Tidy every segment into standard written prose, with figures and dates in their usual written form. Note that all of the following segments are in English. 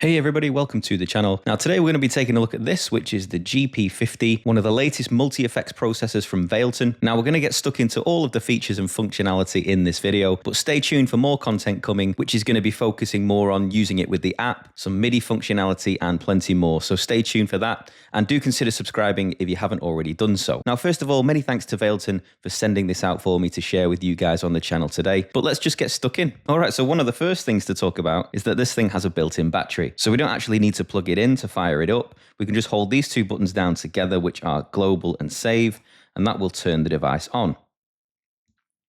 Hey everybody, welcome to the channel. Now today we're going to be taking a look at this, which is the GP-50, one of the latest multi-effects processors from Valeton. Now we're going to get stuck into all of the features and functionality in this video, but stay tuned for more content coming, which is going to be focusing more on using it with the app, some MIDI functionality and plenty more. So stay tuned for that and do consider subscribing if you haven't already done so. Now first of all, many thanks to Valeton for sending this out for me to share with you guys on the channel today, but let's just get stuck in. Alright, so one of the first things to talk about is that this thing has a built-in battery. So we don't actually need to plug it in to fire it up. We can just hold these two buttons down together, which are global and save, and that will turn the device on.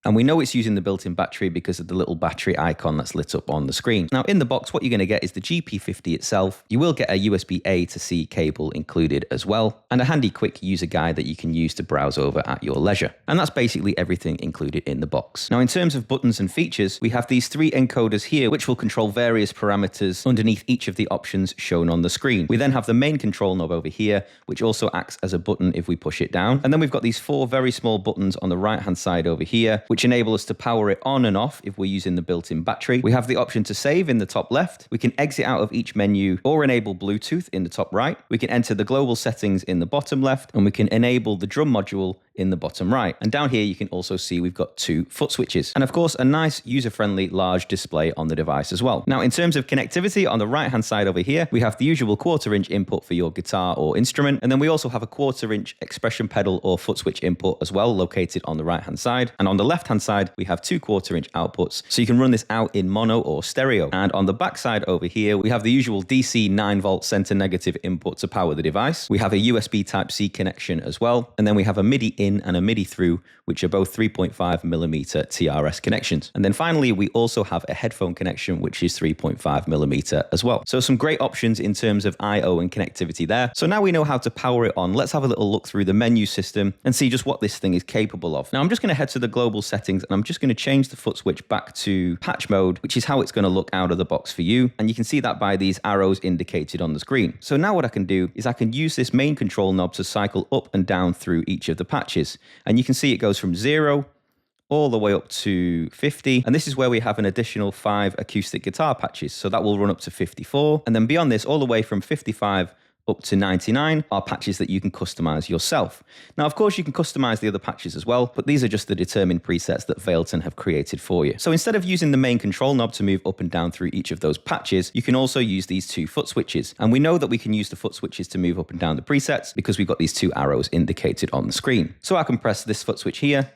And we know it's using the built-in battery because of the little battery icon that's lit up on the screen. Now in the box, what you're going to get is the GP50 itself. You will get a USB-A to C cable included as well, and a handy quick user guide that you can use to browse over at your leisure. And that's basically everything included in the box. Now in terms of buttons and features, we have these three encoders here, which will control various parameters underneath each of the options shown on the screen. We then have the main control knob over here, which also acts as a button if we push it down. And then we've got these four very small buttons on the right-hand side over here, which enable us to power it on and off if we're using the built-in battery. We have the option to save in the top left. We can exit out of each menu or enable Bluetooth in the top right. We can enter the global settings in the bottom left, and we can enable the drum module in the bottom right. And down here, you can also see we've got two foot switches. And of course, a nice user-friendly large display on the device as well. Now, in terms of connectivity, on the right-hand side over here, we have the usual 1/4" input for your guitar or instrument. And then we also have a 1/4" expression pedal or foot switch input as well, located on the right-hand side. And on the left-hand side, we have two 1/4" outputs. So you can run this out in mono or stereo. And on the back side over here, we have the usual DC 9-volt center negative input to power the device. We have a USB Type-C connection as well. And then we have a MIDI in and a MIDI through, which are both 3.5mm TRS connections. And then finally, we also have a headphone connection, which is 3.5mm as well. So some great options in terms of I/O and connectivity there. So now we know how to power it on. Let's have a little look through the menu system and see just what this thing is capable of. Now I'm just going to head to the global settings and I'm just going to change the foot switch back to patch mode, which is how it's going to look out of the box for you. And you can see that by these arrows indicated on the screen. So now what I can do is I can use this main control knob to cycle up and down through each of the patches. And you can see it goes from 0 all the way up to 50. And this is where we have an additional 5 acoustic guitar patches. So that will run up to 54. And then beyond this, all the way from 55 up to 99 are patches that you can customize yourself. Now, of course, you can customize the other patches as well, but these are just the determined presets that Valeton have created for you. So instead of using the main control knob to move up and down through each of those patches, you can also use these two foot switches. And we know that we can use the foot switches to move up and down the presets because we've got these two arrows indicated on the screen. So I can press this foot switch here,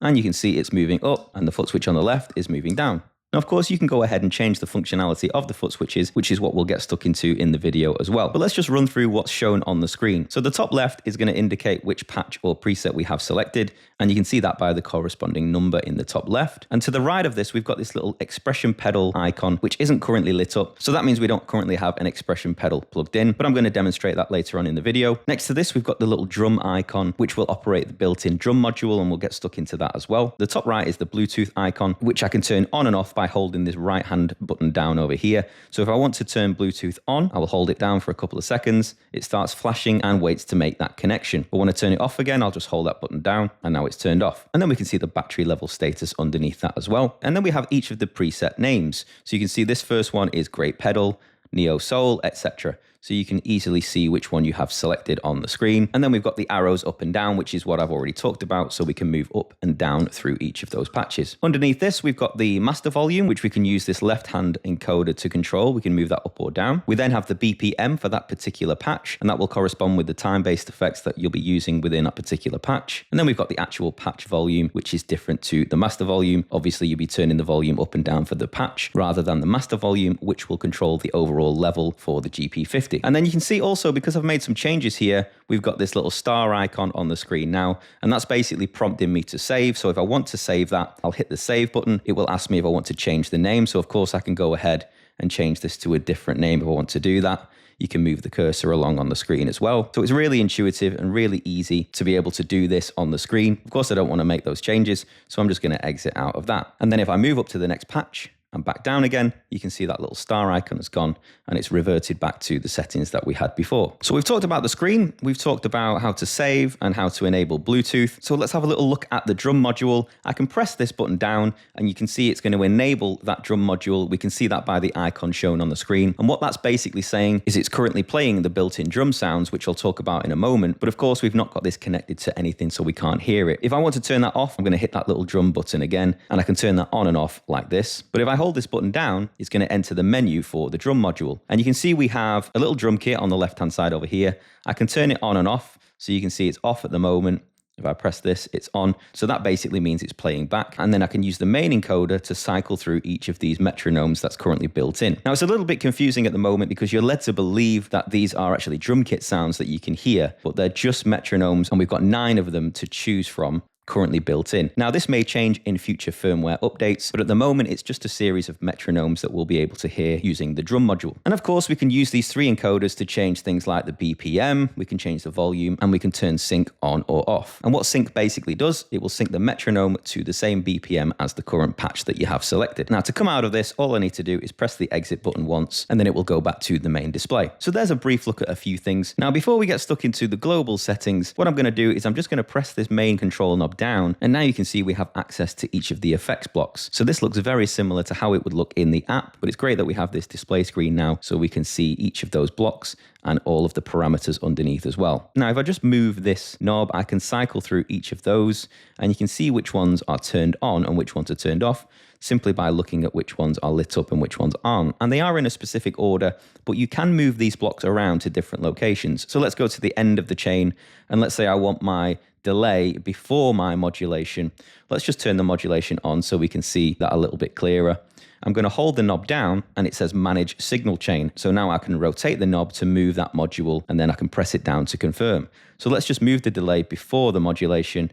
and you can see it's moving up, and the foot switch on the left is moving down. Now, of course, you can go ahead and change the functionality of the foot switches, which is what we'll get stuck into in the video as well. But let's just run through what's shown on the screen. So the top left is going to indicate which patch or preset we have selected, and you can see that by the corresponding number in the top left. And to the right of this, we've got this little expression pedal icon, which isn't currently lit up. So that means we don't currently have an expression pedal plugged in, but I'm going to demonstrate that later on in the video. Next to this, we've got the little drum icon, which will operate the built-in drum module, and we'll get stuck into that as well. The top right is the Bluetooth icon, which I can turn on and off by holding this right hand button down over here. So if I want to turn Bluetooth on, I will hold it down for a couple of seconds. It starts flashing and waits to make that connection. But when I turn it off again, I'll just hold that button down and now it's turned off. And then we can see the battery level status underneath that as well. And then we have each of the preset names. So you can see this first one is Great Pedal, Neo Soul, etc. So you can easily see which one you have selected on the screen. And then we've got the arrows up and down, which is what I've already talked about. So we can move up and down through each of those patches. Underneath this, we've got the master volume, which we can use this left-hand encoder to control. We can move that up or down. We then have the BPM for that particular patch, and that will correspond with the time-based effects that you'll be using within that particular patch. And then we've got the actual patch volume, which is different to the master volume. Obviously, you'll be turning the volume up and down for the patch rather than the master volume, which will control the overall level for the GP50. And then you can see also, because I've made some changes here, we've got this little star icon on the screen now, and that's basically prompting me to save. So if I want to save that, I'll hit the save button. It will ask me if I want to change the name. So of course I can go ahead and change this to a different name if I want to do that. You can move the cursor along on the screen as well. So it's really intuitive and really easy to be able to do this on the screen. Of course, I don't want to make those changes, so I'm just going to exit out of that. And then if I move up to the next patch, and back down again, you can see that little star icon has gone and it's reverted back to the settings that we had before. So we've talked about the screen, we've talked about how to save and how to enable Bluetooth. So let's have a little look at the drum module. I can press this button down and you can see it's going to enable that drum module. We can see that by the icon shown on the screen. And what that's basically saying is it's currently playing the built-in drum sounds, which I'll talk about in a moment. But of course, we've not got this connected to anything, so we can't hear it. If I want to turn that off, I'm going to hit that little drum button again, and I can turn that on and off like this. But if I hold this button down, it's going to enter the menu for the drum module. And you can see we have a little drum kit on the left-hand side over here. I can turn it on and off, so you can see it's off at the moment. If I press this, it's on. So that basically means it's playing back. And then I can use the main encoder to cycle through each of these metronomes that's currently built in. Now, it's a little bit confusing at the moment because you're led to believe that these are actually drum kit sounds that you can hear, but they're just metronomes, and we've got 9 of them to choose from currently built in. Now, this may change in future firmware updates, but at the moment it's just a series of metronomes that we'll be able to hear using the drum module. And of course, we can use these 3 encoders to change things like the BPM, we can change the volume, and we can turn sync on or off. And what sync basically does, it will sync the metronome to the same BPM as the current patch that you have selected. Now, to come out of this, all I need to do is press the exit button once, and then it will go back to the main display. So there's a brief look at a few things. Now, before we get stuck into the global settings, what I'm going to do is I'm just going to press this main control knob down, and now you can see we have access to each of the effects blocks. So this looks very similar to how it would look in the app, but it's great that we have this display screen now so we can see each of those blocks and all of the parameters underneath as well. Now, if I just move this knob, I can cycle through each of those, and you can see which ones are turned on and which ones are turned off simply by looking at which ones are lit up and which ones aren't. And they are in a specific order, but you can move these blocks around to different locations. So let's go to the end of the chain, and let's say I want my delay before my modulation. Let's just turn the modulation on so we can see that a little bit clearer. I'm going to hold the knob down and it says manage signal chain. So now I can rotate the knob to move that module, and then I can press it down to confirm. So let's just move the delay before the modulation,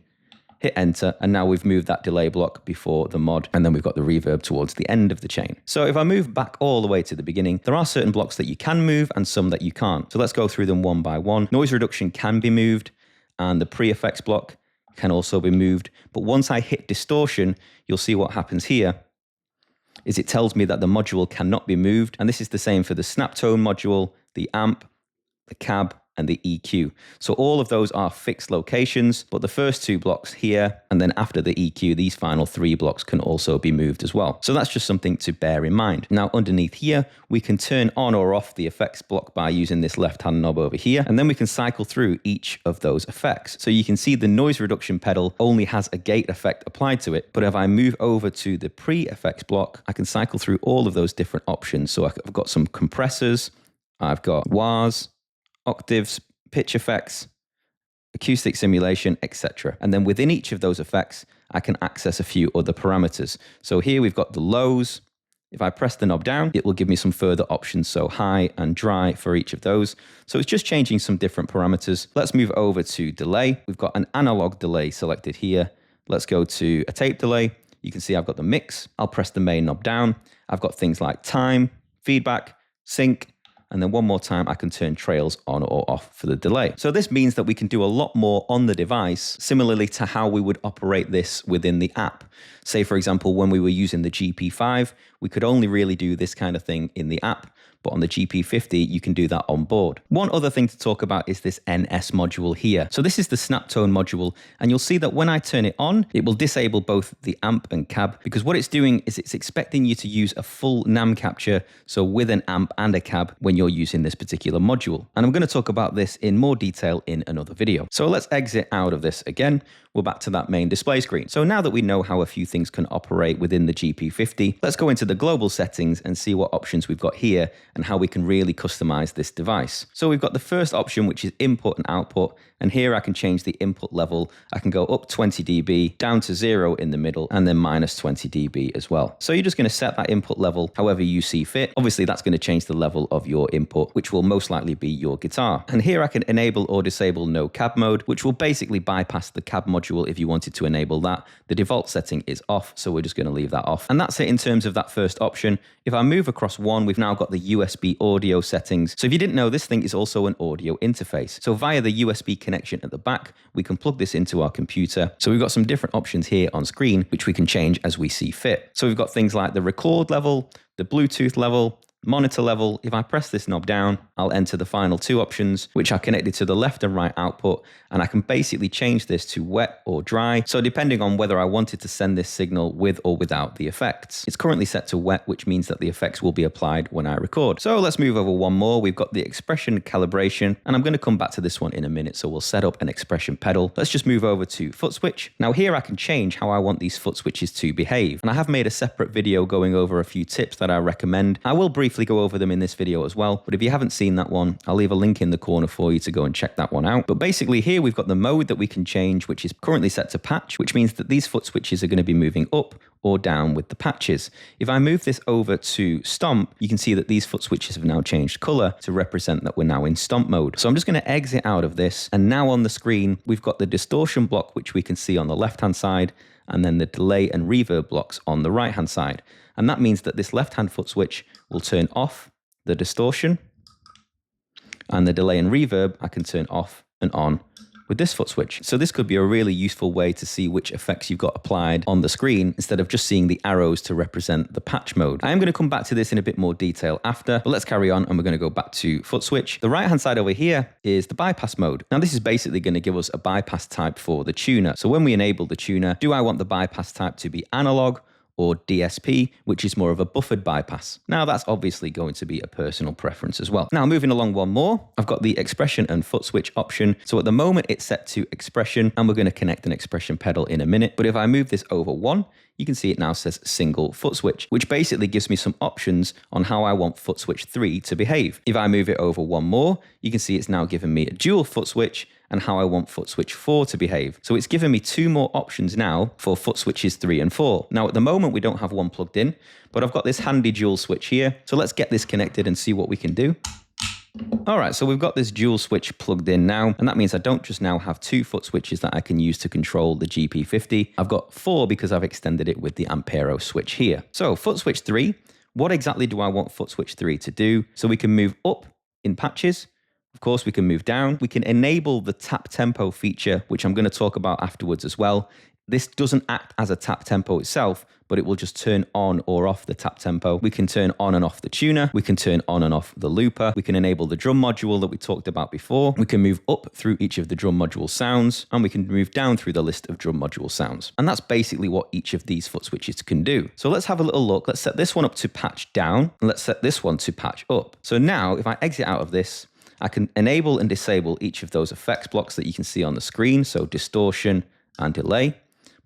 hit enter, and now we've moved that delay block before the mod, and then we've got the reverb towards the end of the chain. So if I move back all the way to the beginning, there are certain blocks that you can move and some that you can't. So let's go through them one by one. Noise reduction can be moved, and the pre-effects block can also be moved. But once I hit distortion, you'll see what happens here is it tells me that the module cannot be moved. And this is the same for the Snaptone module, the amp, the cab, and the EQ. So all of those are fixed locations, but the first 2 blocks here, and then after the EQ, these final 3 blocks can also be moved as well. So that's just something to bear in mind. Now, underneath here, we can turn on or off the effects block by using this left-hand knob over here, and then we can cycle through each of those effects. So you can see the noise reduction pedal only has a gate effect applied to it, but if I move over to the pre-effects block, I can cycle through all of those different options. So I've got some compressors, I've got wahs, octaves, pitch effects, acoustic simulation, etc. And then within each of those effects, I can access a few other parameters. So here we've got the lows. If I press the knob down, it will give me some further options, so high and dry for each of those. So it's just changing some different parameters. Let's move over to delay. We've got an analog delay selected here. Let's go to a tape delay. You can see I've got the mix. I'll press the main knob down. I've got things like time, feedback, sync, and then one more time, I can turn trails on or off for the delay. So this means that we can do a lot more on the device, similarly to how we would operate this within the app. Say, for example, when we were using the GP5, we could only really do this kind of thing in the app, but on the GP50, you can do that on board. One other thing to talk about is this NS module here. So this is the Snaptone module, and you'll see that when I turn it on, it will disable both the amp and cab, because what it's doing is it's expecting you to use a full NAM capture, so with an amp and a cab when you're using this particular module. And I'm going to talk about this in more detail in another video. So let's exit out of this again. We're back to that main display screen. So now that we know how a few things can operate within the GP50, let's go into the global settings and see what options we've got here and how we can really customize this device. So we've got the first option, which is input and output. And here I can change the input level. I can go up 20 dB, down to 0 in the middle, and then minus 20 dB as well. So you're just going to set that input level however you see fit. Obviously, that's going to change the level of your input, which will most likely be your guitar. And here I can enable or disable no cab mode, which will basically bypass the cab module if you wanted to enable that. The default setting is off, so we're just going to leave that off. And that's it in terms of that first option. If I move across one, we've now got the USB audio settings. So if you didn't know, this thing is also an audio interface. So via the USB connection at the back, we can plug this into our computer. So we've got some different options here on screen, which we can change as we see fit. So we've got things like the record level, the Bluetooth level, monitor level. If I press this knob down, I'll enter the final two options, which are connected to the left and right output, and I can basically change this to wet or dry. So depending on whether I wanted to send this signal with or without the effects. It's currently set to wet, which means that the effects will be applied when I record. So let's move over one more. We've got the expression calibration, and I'm going to come back to this one in a minute. So we'll set up an expression pedal. Let's just move over to foot switch. Now here I can change how I want these foot switches to behave. And I have made a separate video going over a few tips that I recommend. I will briefly go over them in this video as well, but if you haven't seen that one, I'll leave a link in the corner for you to go and check that one out. But basically here we've got the mode that we can change, which is currently set to patch, which means that these foot switches are going to be moving up or down with the patches. If I move this over to stomp, you can see that these foot switches have now changed color to represent that we're now in stomp mode. So I'm just going to exit out of this, and now on the screen we've got the distortion block, which we can see on the left hand side, and then the delay and reverb blocks on the right hand side. And that means that this left hand foot switch will turn off the distortion, and the delay and reverb I can turn off and on with this foot switch. So this could be a really useful way to see which effects you've got applied on the screen instead of just seeing the arrows to represent the patch mode. I am going to come back to this in a bit more detail after, but let's carry on and we're going to go back to foot switch. The right hand side over here is the bypass mode. Now this is basically going to give us a bypass type for the tuner. So when we enable the tuner, do I want the bypass type to be analog or DSP, which is more of a buffered bypass? Now that's obviously going to be a personal preference as well. Now moving along one more, I've got the expression and foot switch option. So at the moment it's set to expression, and we're going to connect an expression pedal in a minute. But if I move this over one, you can see it now says single foot switch, which basically gives me some options on how I want foot switch 3 to behave. If I move it over one more, you can see it's now giving me a dual foot switch and how I want foot switch 4 to behave. So it's given me two more options now for foot switches 3 and 4. Now at the moment we don't have one plugged in, but I've got this handy dual switch here. So let's get this connected and see what we can do. All right, so we've got this dual switch plugged in now, and that means I don't just now have two foot switches that I can use to control the GP50. I've got 4 because I've extended it with the Ampero switch here. So foot switch 3, what exactly do I want foot switch 3 to do? So we can move up in patches. Of course, we can move down. We can enable the tap tempo feature, which I'm going to talk about afterwards as well. This doesn't act as a tap tempo itself, but it will just turn on or off the tap tempo. We can turn on and off the tuner. We can turn on and off the looper. We can enable the drum module that we talked about before. We can move up through each of the drum module sounds, and we can move down through the list of drum module sounds. And that's basically what each of these foot switches can do. So let's have a little look. Let's set this one up to patch down, and let's set this one to patch up. So now if I exit out of this, I can enable and disable each of those effects blocks that you can see on the screen, so distortion and delay.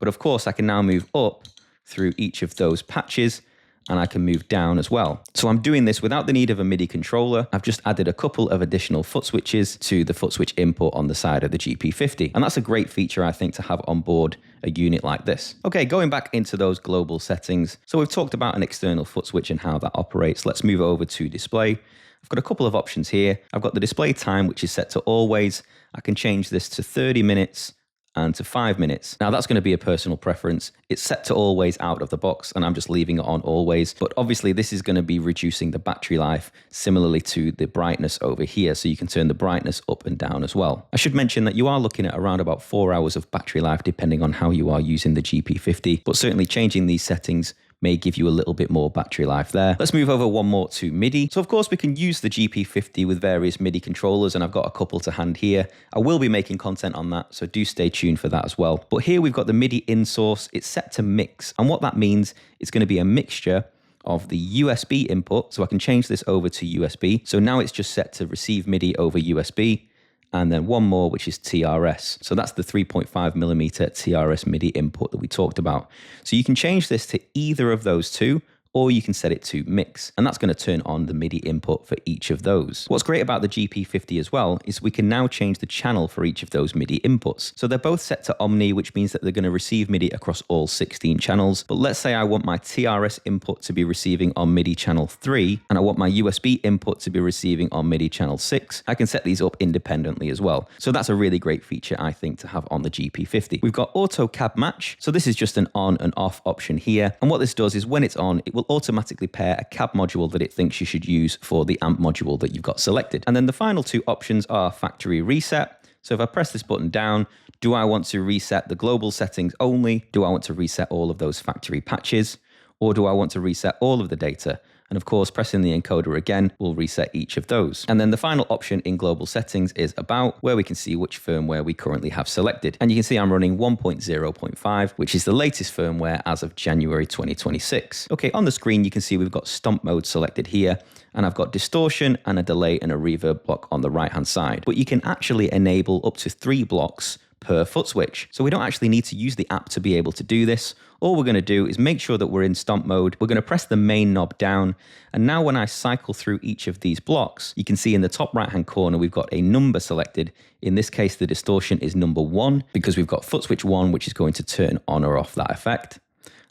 But of course, I can now move up through each of those patches, and I can move down as well. So I'm doing this without the need of a MIDI controller. I've just added a couple of additional foot switches to the foot switch input on the side of the GP50. And that's a great feature, I think, to have on board a unit like this. Okay, going back into those global settings. So we've talked about an external foot switch and how that operates. Let's move over to display. I've got a couple of options here. I've got the display time, which is set to always. I can change this to 30 minutes and to 5 minutes. Now that's going to be a personal preference. It's set to always out of the box, and I'm just leaving it on always. But obviously this is going to be reducing the battery life similarly to the brightness over here. So you can turn the brightness up and down as well. I should mention that you are looking at around about 4 hours of battery life, depending on how you are using the GP50. But certainly changing these settings may give you a little bit more battery life there. Let's move over one more to MIDI. So of course we can use the GP50 with various MIDI controllers, and I've got a couple to hand here. I will be making content on that, so do stay tuned for that as well. But here we've got the MIDI in source. It's set to mix, and what that means, it's going to be a mixture of the USB input. So I can change this over to USB. So now it's just set to receive MIDI over USB. And then one more, which is TRS. So that's the 3.5 millimeter TRS MIDI input that we talked about. So you can change this to either of those two, or you can set it to mix, and that's going to turn on the MIDI input for each of those. What's great about the GP50 as well is we can now change the channel for each of those MIDI inputs. So they're both set to Omni, which means that they're going to receive MIDI across all 16 channels. But let's say I want my TRS input to be receiving on MIDI channel 3, and I want my USB input to be receiving on MIDI channel 6. I can set these up independently as well. So that's a really great feature, I think, to have on the GP50. We've got auto cab match. So this is just an on and off option here. And what this does is when it's on, it will will automatically pair a cab module that it thinks you should use for the amp module that you've got selected. And then the final two options are factory reset. So if I press this button down, do I want to reset the global settings only? Do I want to reset all of those factory patches? Or do I want to reset all of the data? And of course, pressing the encoder again will reset each of those. And then the final option in global settings is about, where we can see which firmware we currently have selected. And you can see I'm running 1.0.5, which is the latest firmware as of January 2026. Okay, on the screen, you can see we've got stomp mode selected here, and I've got distortion and a delay and a reverb block on the right-hand side. But you can actually enable up to 3 blocks per foot switch. So we don't actually need to use the app to be able to do this. All we're going to do is make sure that we're in stomp mode. We're going to press the main knob down. And now when I cycle through each of these blocks, you can see in the top right-hand corner, we've got a number selected. In this case, the distortion is number 1 because we've got foot switch 1, which is going to turn on or off that effect.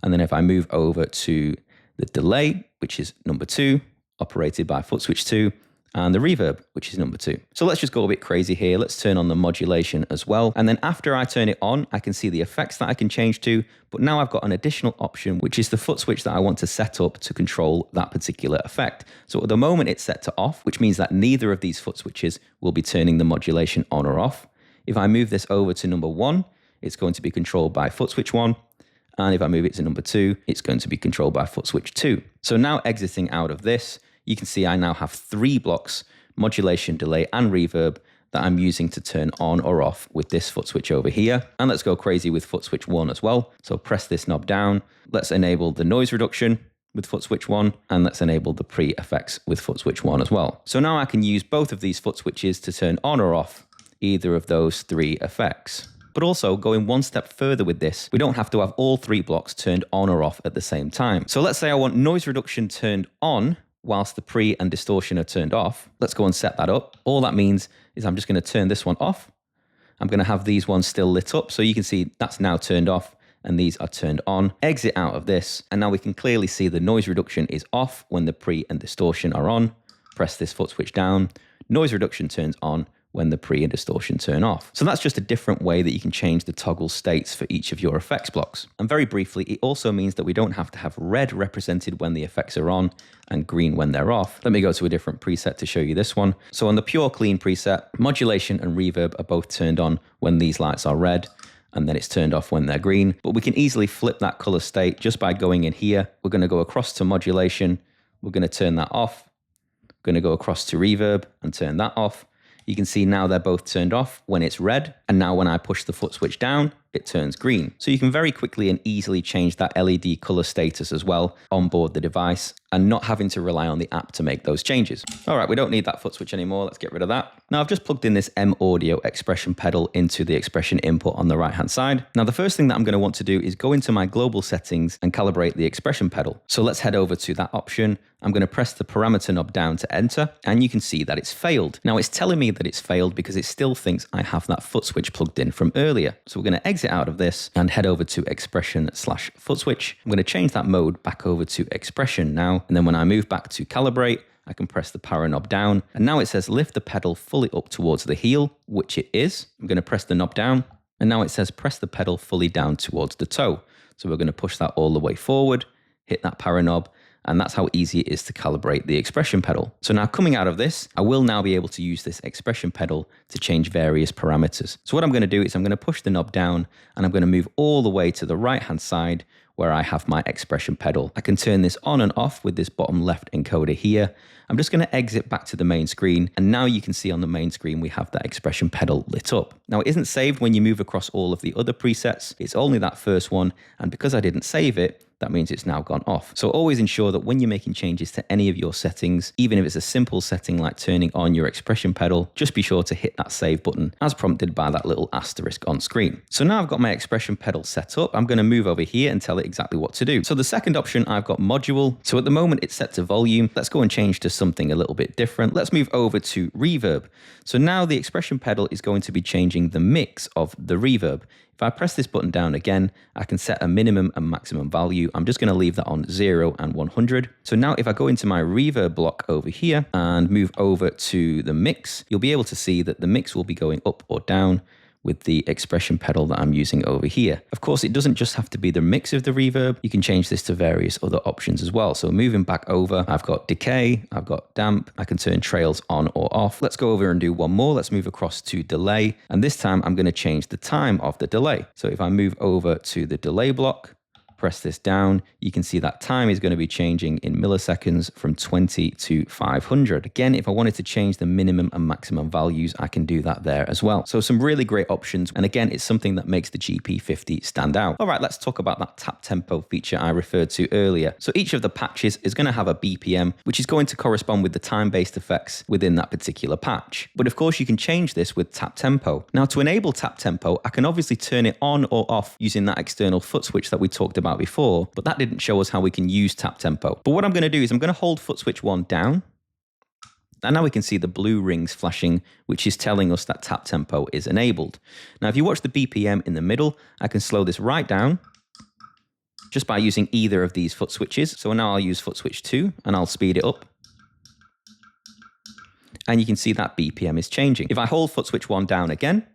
And then if I move over to the delay, which is number 2, operated by foot switch 2, and the reverb, which is number 2. So let's just go a bit crazy here. Let's turn on the modulation as well. And then after I turn it on, I can see the effects that I can change to, but now I've got an additional option, which is the foot switch that I want to set up to control that particular effect. So at the moment it's set to off, which means that neither of these foot switches will be turning the modulation on or off. If I move this over to number 1, it's going to be controlled by foot switch 1. And if I move it to number 2, it's going to be controlled by foot switch 2. So now exiting out of this, you can see I now have 3 blocks, modulation, delay, and reverb that I'm using to turn on or off with this foot switch over here. And let's go crazy with foot switch 1 as well. So press this knob down. Let's enable the noise reduction with foot switch 1, and let's enable the pre-effects with foot switch 1 as well. So now I can use both of these foot switches to turn on or off either of those 3 effects. But also going one step further with this, we don't have to have all 3 blocks turned on or off at the same time. So let's say I want noise reduction turned on whilst the pre and distortion are turned off. Let's go and set that up. All that means is I'm just going to turn this one off. I'm going to have these ones still lit up. So you can see that's now turned off and these are turned on. Exit out of this. And now we can clearly see the noise reduction is off when the pre and distortion are on. Press this foot switch down. Noise reduction turns on when the pre and distortion turn off. So that's just a different way that you can change the toggle states for each of your effects blocks. And very briefly, it also means that we don't have to have red represented when the effects are on and green when they're off. Let me go to a different preset to show you this one. So on the pure clean preset, modulation and reverb are both turned on when these lights are red, and then it's turned off when they're green. But we can easily flip that color state just by going in here. We're going to go across to modulation. We're going to turn that off. We're going to go across to reverb and turn that off. You can see now they're both turned off when it's red, and now when I push the foot switch down, it turns green. So you can very quickly and easily change that LED color status as well on board the device and not having to rely on the app to make those changes. All right, we don't need that foot switch anymore. Let's get rid of that. Now I've just plugged in this M Audio expression pedal into the expression input on the right-hand side. Now the first thing that I'm going to want to do is go into my global settings and calibrate the expression pedal. So let's head over to that option. I'm going to press the parameter knob down to enter, and you can see that it's failed. Now it's telling me that it's failed because it still thinks I have that foot switch plugged in from earlier. So we're going to exit out of this and head over to expression/foot switch. I'm going to change that mode back over to expression now. And then when I move back to calibrate, I can press the power knob down. And now it says lift the pedal fully up towards the heel, which it is. I'm going to press the knob down. And now it says press the pedal fully down towards the toe. So we're going to push that all the way forward, hit that power knob. And that's how easy it is to calibrate the expression pedal. So now coming out of this, I will now be able to use this expression pedal to change various parameters. So what I'm going to do is I'm going to push the knob down and I'm going to move all the way to the right-hand side where I have my expression pedal. I can turn this on and off with this bottom left encoder here. I'm just going to exit back to the main screen. And now you can see on the main screen, we have that expression pedal lit up. Now it isn't saved when you move across all of the other presets. It's only that first one. And because I didn't save it, that means it's now gone off. So always ensure that when you're making changes to any of your settings, even if it's a simple setting like turning on your expression pedal, just be sure to hit that save button as prompted by that little asterisk on screen. So now I've got my expression pedal set up. I'm going to move over here and tell it exactly what to do. So the second option, I've got module. So at the moment it's set to volume. Let's go and change to something a little bit different. Let's move over to reverb. So now the expression pedal is going to be changing the mix of the reverb. If I press this button down again, I can set a minimum and maximum value. I'm just going to leave that on 0 and 100. So now if I go into my reverb block over here and move over to the mix, you'll be able to see that the mix will be going up or down with the expression pedal that I'm using over here. Of course, it doesn't just have to be the mix of the reverb. You can change this to various other options as well. So moving back over, I've got decay, I've got damp, I can turn trails on or off. Let's go over and do one more. Let's move across to delay. And this time I'm going to change the time of the delay. So if I move over to the delay block, press this down, you can see that time is going to be changing in milliseconds from 20 to 500. Again, if I wanted to change the minimum and maximum values, I can do that there as well. So some really great options. And again, it's something that makes the GP50 stand out. All right, let's talk about that tap tempo feature I referred to earlier. So each of the patches is going to have a BPM, which is going to correspond with the time-based effects within that particular patch. But of course, you can change this with tap tempo. Now, to enable tap tempo, I can obviously turn it on or off using that external foot switch that we talked about before, but that didn't show us how we can use tap tempo. But what I'm going to do is I'm going to hold foot switch 1 down, and now we can see the blue rings flashing, which is telling us that tap tempo is enabled. Now, if you watch the BPM in the middle, I can slow this right down just by using either of these foot switches. So now I'll use foot switch 2 and I'll speed it up. And you can see that BPM is changing. If I hold foot switch 1 down again,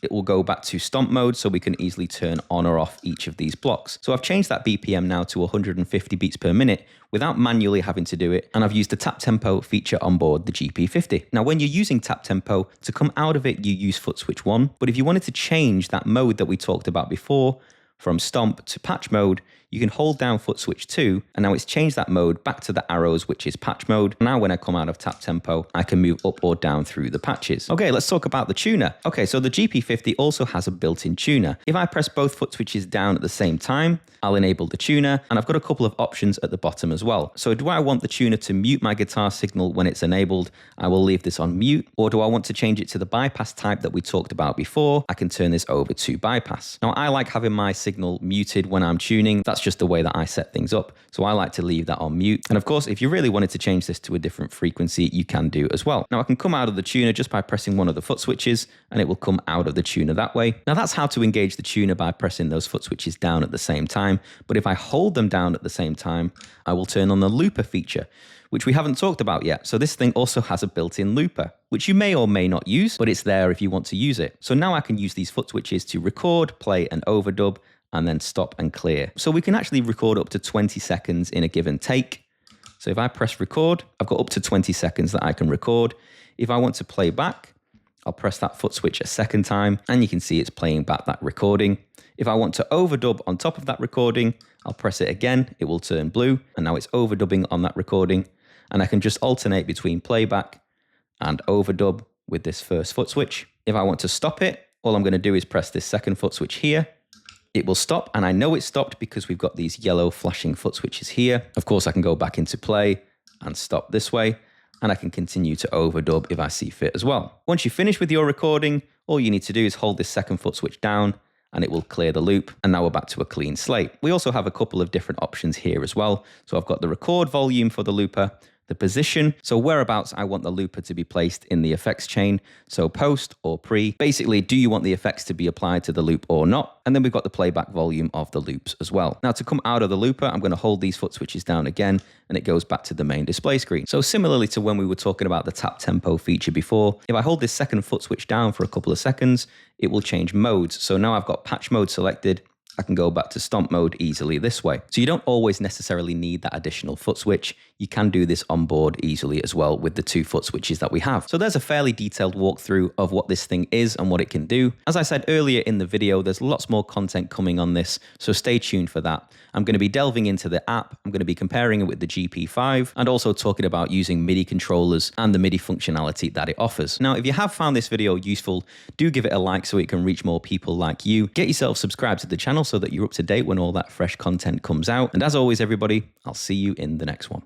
it will go back to stomp mode, so we can easily turn on or off each of these blocks. So I've changed that BPM now to 150 beats per minute without manually having to do it, and I've used the tap tempo feature on board the GP50. Now, when you're using tap tempo, to come out of it, you use foot switch 1, but if you wanted to change that mode that we talked about before, from stomp to patch mode, you can hold down foot switch 2, and now it's changed that mode back to the arrows, which is patch mode. Now when I come out of tap tempo, I can move up or down through the patches. Okay, let's talk about the tuner. Okay, so the GP50 also has a built-in tuner. If I press both foot switches down at the same time, I'll enable the tuner, and I've got a couple of options at the bottom as well. So do I want the tuner to mute my guitar signal when it's enabled? I will leave this on mute. Or do I want to change it to the bypass type that we talked about before? I can turn this over to bypass. Now, I like having my signal muted when I'm tuning. That's just the way that I set things up. So I like to leave that on mute. And of course, if you really wanted to change this to a different frequency, you can do as well. Now I can come out of the tuner just by pressing one of the foot switches, and it will come out of the tuner that way. Now that's how to engage the tuner, by pressing those foot switches down at the same time. But if I hold them down at the same time, I will turn on the looper feature, which we haven't talked about yet. So this thing also has a built-in looper, which you may or may not use, but it's there if you want to use it. So now I can use these foot switches to record, play, and overdub, and then stop and clear. So we can actually record up to 20 seconds in a given take. So if I press record, I've got up to 20 seconds that I can record. If I want to play back, I'll press that foot switch a second time, and you can see it's playing back that recording. If I want to overdub on top of that recording, I'll press it again, it will turn blue, and now it's overdubbing on that recording. And I can just alternate between playback and overdub with this first foot switch. If I want to stop it, all I'm going to do is press this second foot switch here. It will stop, and I know it stopped because we've got these yellow flashing foot switches here. Of course, I can go back into play and stop this way, and I can continue to overdub if I see fit as well. Once you finish with your recording, all you need to do is hold this second foot switch down, and it will clear the loop, and now we're back to a clean slate. We also have a couple of different options here as well. So I've got the record volume for the looper, the position, so whereabouts I want the looper to be placed in the effects chain, so post or pre. Basically, do you want the effects to be applied to the loop or not? And then we've got the playback volume of the loops as well. Now to come out of the looper, I'm going to hold these foot switches down again, and it goes back to the main display screen. So similarly to when we were talking about the tap tempo feature before, if I hold this second foot switch down for a couple of seconds, it will change modes. So now I've got patch mode selected, I can go back to stomp mode easily this way. So you don't always necessarily need that additional foot switch. You can do this on board easily as well with the 2 foot switches that we have. So there's a fairly detailed walkthrough of what this thing is and what it can do. As I said earlier in the video, there's lots more content coming on this, so stay tuned for that. I'm going to be delving into the app, I'm going to be comparing it with the GP5, and also talking about using MIDI controllers and the MIDI functionality that it offers. Now, if you have found this video useful, do give it a like so it can reach more people like you. Get yourself subscribed to the channel so that you're up to date when all that fresh content comes out. And as always, everybody, I'll see you in the next one.